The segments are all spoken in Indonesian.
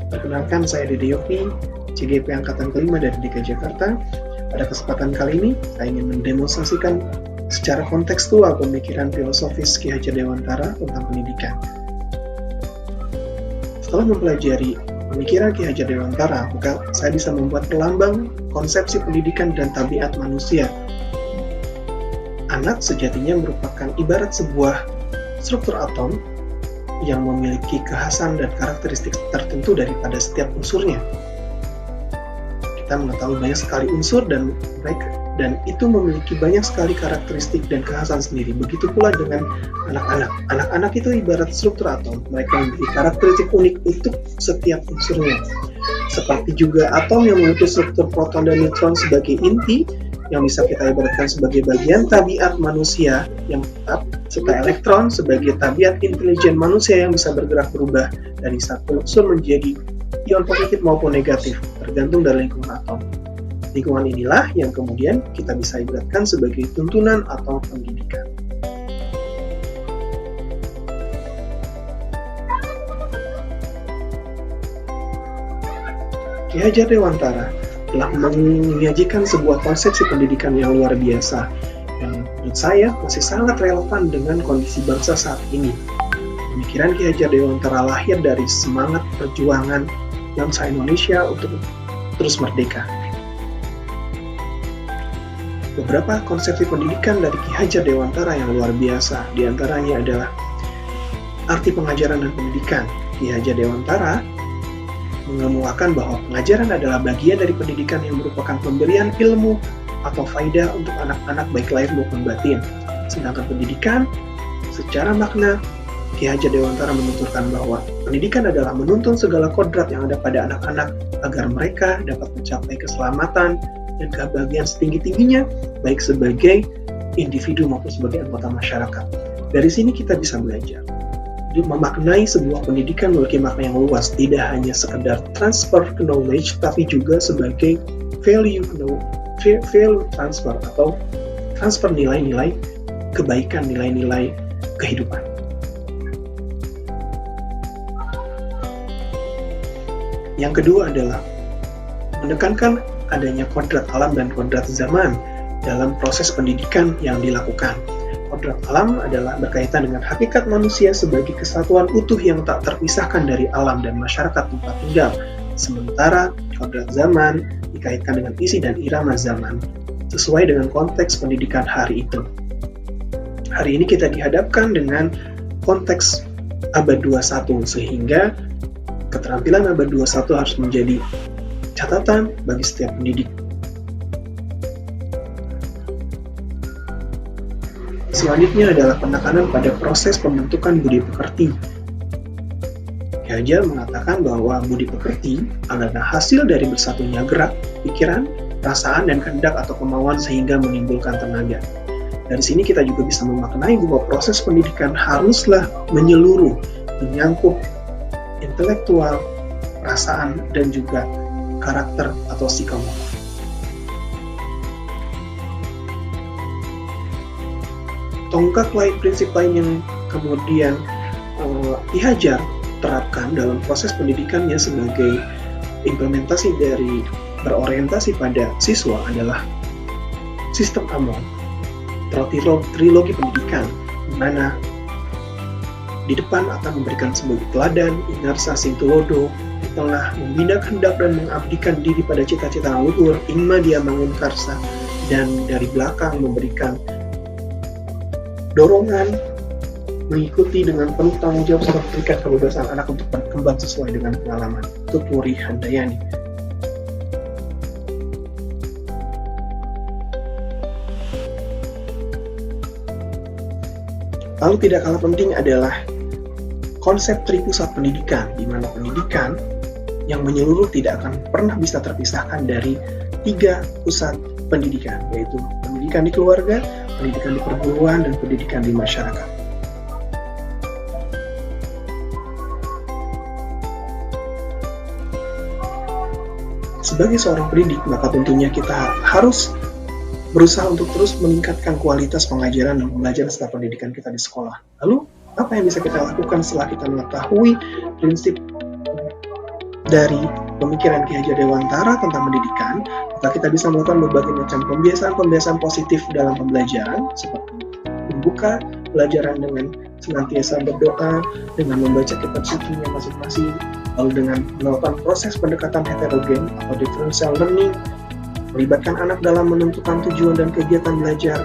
Perkenalkan, saya Dede Yofi, CGP Angkatan kelima dari DKI Jakarta. Pada kesempatan kali ini, saya ingin mendemonstrasikan secara kontekstual pemikiran filosofis Ki Hajar Dewantara tentang pendidikan. Setelah mempelajari pemikiran Ki Hajar Dewantara, maka saya bisa membuat pelambang konsepsi pendidikan dan tabiat manusia. Anak sejatinya merupakan ibarat sebuah struktur atom yang memiliki kekhasan dan karakteristik tertentu daripada setiap unsurnya. Kita mengetahui banyak sekali unsur dan itu memiliki banyak sekali karakteristik dan kekhasan sendiri. Begitu pula dengan anak-anak. Anak-anak itu ibarat struktur atom. Mereka memiliki karakteristik unik untuk setiap unsurnya. Seperti juga atom yang memiliki struktur proton dan neutron sebagai inti, yang bisa kita ibaratkan sebagai bagian tabiat manusia yang tetap, serta elektron sebagai tabiat intelijen manusia yang bisa bergerak berubah dari satu unsur menjadi ion positif maupun negatif, tergantung dari lingkungan atom. Lingkungan inilah yang kemudian kita bisa ibaratkan sebagai tuntunan atau pendidikan. Ki Hajar Dewantara telah menyajikan sebuah konsepsi pendidikan yang luar biasa yang menurut saya masih sangat relevan dengan kondisi bangsa saat ini. Pemikiran Ki Hajar Dewantara lahir dari semangat perjuangan bangsa Indonesia untuk terus merdeka. Beberapa konsepsi pendidikan dari Ki Hajar Dewantara yang luar biasa, diantaranya adalah arti pengajaran dan pendidikan. Ki Hajar Dewantara mengemukakan bahwa pengajaran adalah bagian dari pendidikan yang merupakan pemberian ilmu atau faidah untuk anak-anak baik lahir maupun batin. Sedangkan pendidikan, secara makna, Ki Hajar Dewantara menuturkan bahwa pendidikan adalah menuntun segala kodrat yang ada pada anak-anak agar mereka dapat mencapai keselamatan dan kebahagiaan setinggi-tingginya, baik sebagai individu maupun sebagai anggota masyarakat. Dari sini kita bisa belajar. Memaknai sebuah pendidikan memiliki makna yang luas, tidak hanya sekedar transfer knowledge, tapi juga sebagai value transfer atau transfer nilai-nilai kebaikan, nilai-nilai kehidupan. Yang kedua adalah menekankan adanya kodrat alam dan kodrat zaman dalam proses pendidikan yang dilakukan. Kodrat alam adalah berkaitan dengan hakikat manusia sebagai kesatuan utuh yang tak terpisahkan dari alam dan masyarakat tempat tinggal. Sementara kodrat zaman dikaitkan dengan isi dan irama zaman, sesuai dengan konteks pendidikan hari itu. Hari ini kita dihadapkan dengan konteks abad 21, sehingga keterampilan abad 21 harus menjadi catatan bagi setiap pendidik. Selanjutnya adalah penekanan pada proses pembentukan budi pekerti. Ki Hajar mengatakan bahwa budi pekerti adalah hasil dari bersatunya gerak, pikiran, perasaan, dan kehendak atau kemauan sehingga menimbulkan tenaga. Dari sini kita juga bisa memaknai bahwa proses pendidikan haruslah menyeluruh, menyangkut intelektual, perasaan, dan juga karakter atau psikomotor. Tonggak lain, prinsip lain yang kemudian Ki Hajar terapkan dalam proses pendidikannya sebagai implementasi dari berorientasi pada siswa adalah sistem AMON, trilogi pendidikan, di mana di depan akan memberikan sebagai teladan, inarsa sintulodo, di tengah membina kehendak dan mengabdikan diri pada cita-cita luhur, ingma dia mangun karsa, dan dari belakang memberikan dorongan mengikuti dengan penuh tanggung jawab serta memberikan kebebasan anak untuk berkembang sesuai dengan pengalaman. Tuturi Handayani. Lalu tidak kalah penting adalah konsep tripusat pendidikan, di mana pendidikan yang menyeluruh tidak akan pernah bisa terpisahkan dari 3 pusat pendidikan, yaitu pendidikan di keluarga, pendidikan di perguruan, dan pendidikan di masyarakat. Sebagai seorang pendidik, maka tentunya kita harus berusaha untuk terus meningkatkan kualitas pengajaran dan pembelajaran serta pendidikan kita di sekolah. Lalu, apa yang bisa kita lakukan setelah kita mengetahui prinsip dari pemikiran Ki Hajar Dewantara tentang pendidikan, maka kita bisa melakukan berbagai macam pembiasaan-pembiasaan positif dalam pembelajaran, seperti membuka pelajaran dengan senantiasa berdoa, dengan membaca kitab sucinya masing-masing, lalu dengan melakukan proses pendekatan heterogen atau differential learning, melibatkan anak dalam menentukan tujuan dan kegiatan belajar,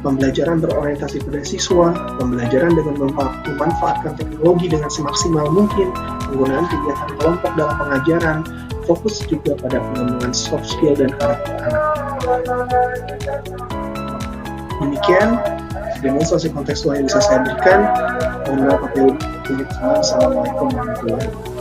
pembelajaran berorientasi pada siswa, pembelajaran dengan memanfaatkan teknologi dengan semaksimal mungkin, penggunaan kegiatan kelompok dalam pengajaran, fokus juga pada pengembangan soft skill dan karakter anak. Demikian demonstrasi kontekstual yang bisa saya berikan. Mohon maaf apabila kurang. Assalamualaikum warahmatullahi wabarakatuh.